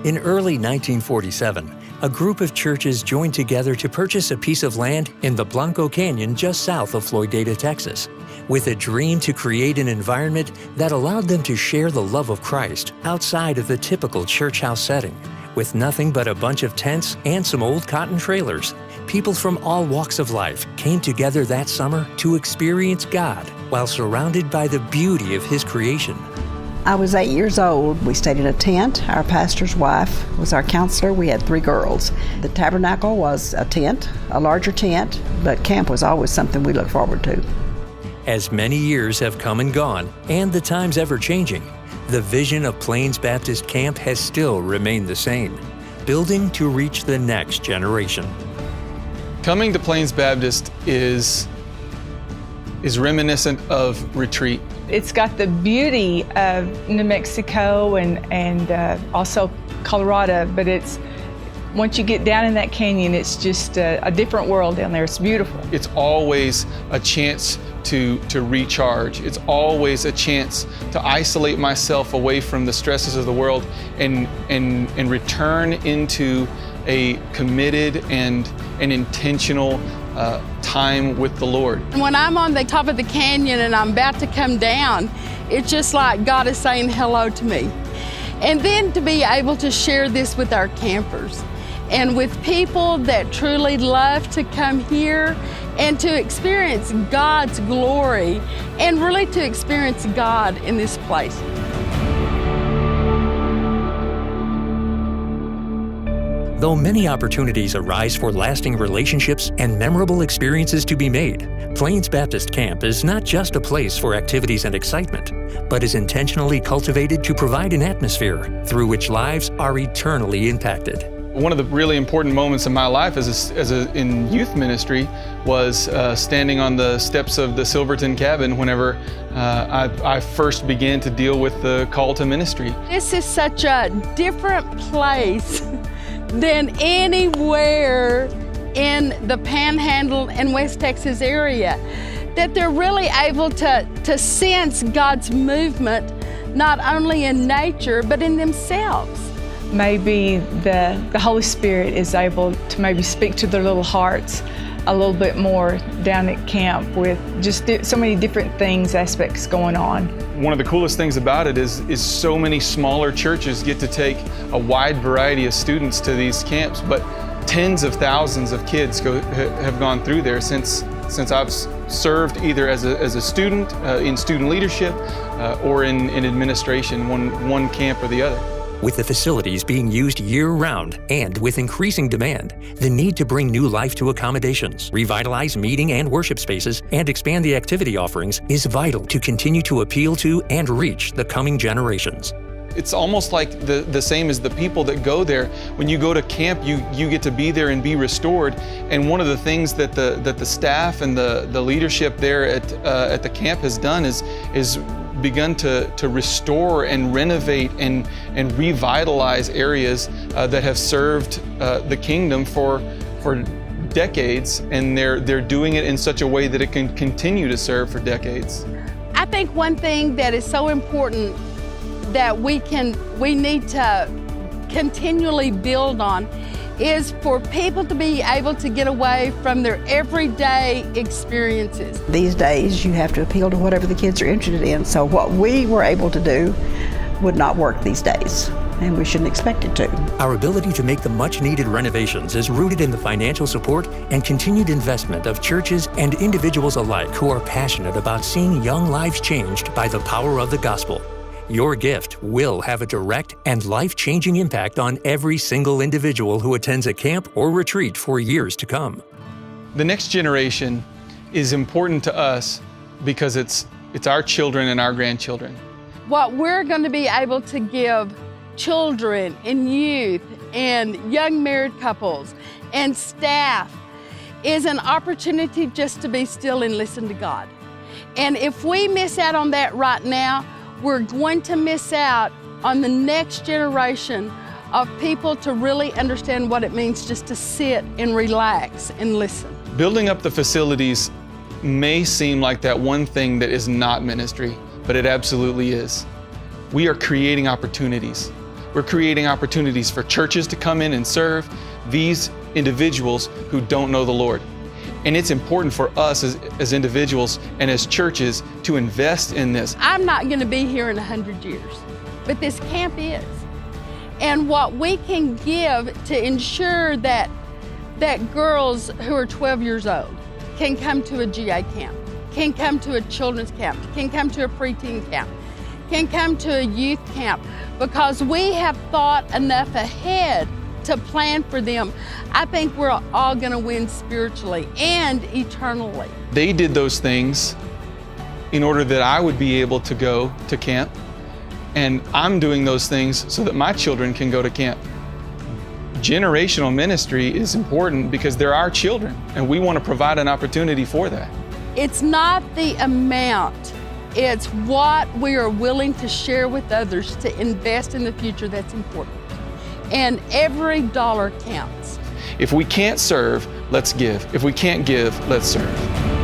In early 1947, a group of churches joined together to purchase a piece of land in the Blanco Canyon just south of Floydada, Texas, with a dream to create an environment that allowed them to share the love of Christ outside of the typical church house setting. With nothing but a bunch of tents and some old cotton trailers, people from all walks of life came together that summer to experience God while surrounded by the beauty of His creation. I was 8 years old. We stayed in a tent. Our pastor's wife was our counselor. We had 3 girls. The tabernacle was a tent, a larger tent, but camp was always something we looked forward to. As many years have come and gone, and the times ever changing, the vision of Plains Baptist Camp has still remained the same, building to reach the next generation. Coming to Plains Baptist is reminiscent of retreat. It's got the beauty of New Mexico and also Colorado, but once you get down in that canyon, it's just a different world down there. It's beautiful. It's always a chance to recharge. It's always a chance to isolate myself away from the stresses of the world and return into a committed and an intentional time with the Lord. When I'm on the top of the canyon and I'm about to come down, it's just like God is saying hello to me. And then to be able to share this with our campers and with people that truly love to come here and to experience God's glory and really to experience God in this place. Though many opportunities arise for lasting relationships and memorable experiences to be made, Plains Baptist Camp is not just a place for activities and excitement, but is intentionally cultivated to provide an atmosphere through which lives are eternally impacted. One of the really important moments in my life in youth ministry was standing on the steps of the Silverton cabin whenever I first began to deal with the call to ministry. This is such a different place than anywhere in the Panhandle and West Texas area, that they're really able to sense God's movement, not only in nature, but in themselves. Maybe the Holy Spirit is able to maybe speak to their little hearts a little bit more down at camp with just so many different things, aspects going on. One of the coolest things about it is so many smaller churches get to take a wide variety of students to these camps, but tens of thousands of kids have gone through there since I've served either as a student in student leadership or in administration, one camp or the other. With the facilities being used year-round and with increasing demand, the need to bring new life to accommodations, revitalize meeting and worship spaces, and expand the activity offerings is vital to continue to appeal to and reach the coming generations. It's almost like the same as the people that go there. When you go to camp, you get to be there and be restored. And one of the things that the staff and the leadership there at the camp has done is begun to restore and renovate and revitalize areas that have served the kingdom for decades, and they're doing it in such a way that it can continue to serve for decades. I think one thing that is so important that we need to continually build on is for people to be able to get away from their everyday experiences. These days, you have to appeal to whatever the kids are interested in, so what we were able to do would not work these days, and we shouldn't expect it to. Our ability to make the much-needed renovations is rooted in the financial support and continued investment of churches and individuals alike who are passionate about seeing young lives changed by the power of the gospel. Your gift will have a direct and life-changing impact on every single individual who attends a camp or retreat for years to come. The next generation is important to us because it's our children and our grandchildren. What we're going to be able to give children and youth and young married couples and staff is an opportunity just to be still and listen to God. And if we miss out on that right now, we're going to miss out on the next generation of people to really understand what it means just to sit and relax and listen. Building up the facilities may seem like that one thing that is not ministry, but it absolutely is. We are creating opportunities. we're creating opportunities for churches to come in and serve these individuals who don't know the Lord. And it's important for us as individuals and as churches to invest in this. I'm not going to be here in 100 years, but this camp is. And what we can give to ensure that girls who are 12 years old can come to a GA camp, can come to a children's camp, can come to a preteen camp, can come to a youth camp, because we have thought enough ahead to plan for them. I think we're all going to win spiritually and eternally. They did those things in order that I would be able to go to camp, and I'm doing those things so that my children can go to camp. Generational ministry is important because they're our children, and we want to provide an opportunity for that. It's not the amount, it's what we are willing to share with others to invest in the future that's important. And every dollar counts. If we can't serve, let's give. If we can't give, let's serve.